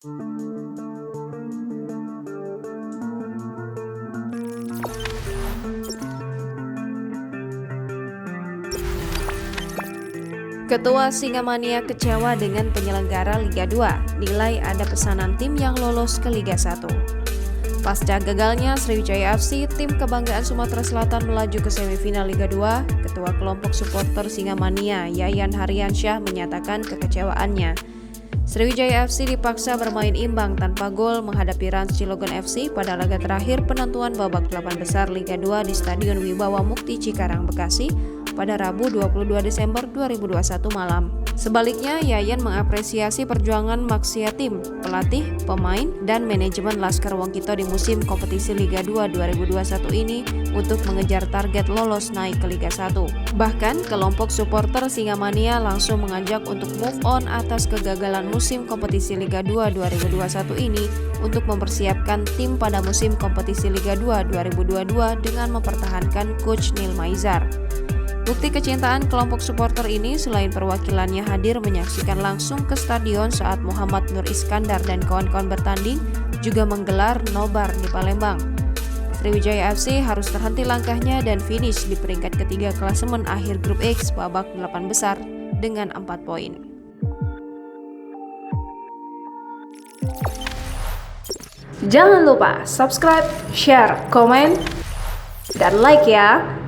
Ketua Singamania kecewa dengan penyelenggara Liga 2, nilai ada pesanan tim yang lolos ke Liga 1. Pasca gagalnya Sriwijaya FC, tim kebanggaan Sumatera Selatan melaju ke semifinal Liga 2, Ketua Kelompok Supporter Singamania, Yayan Haryansyah menyatakan kekecewaannya. Sriwijaya FC dipaksa bermain imbang tanpa gol menghadapi Rans Cilegon FC pada laga terakhir penentuan babak 8 besar Liga 2 di Stadion Wibawa Mukti Cikarang, Bekasi pada Rabu 22 Desember 2021 malam. Sebaliknya, Yayan mengapresiasi perjuangan Maxia tim, pelatih, pemain, dan manajemen Laskar Wongkito di musim kompetisi Liga 2 2021 ini untuk mengejar target lolos naik ke Liga 1. Bahkan, kelompok supporter Singamania langsung mengajak untuk move on atas kegagalan musim kompetisi Liga 2 2021 ini untuk mempersiapkan tim pada musim kompetisi Liga 2 2022 dengan mempertahankan Coach Neil Maizar. Bukti kecintaan kelompok supporter ini selain perwakilannya hadir menyaksikan langsung ke stadion saat Muhammad Nur Iskandar dan kawan-kawan bertanding, juga menggelar nobar di Palembang. Sriwijaya FC harus terhenti langkahnya dan finish di peringkat ketiga klasemen akhir grup X babak 8 besar dengan 4 poin. Jangan lupa subscribe, share, komen, dan like ya!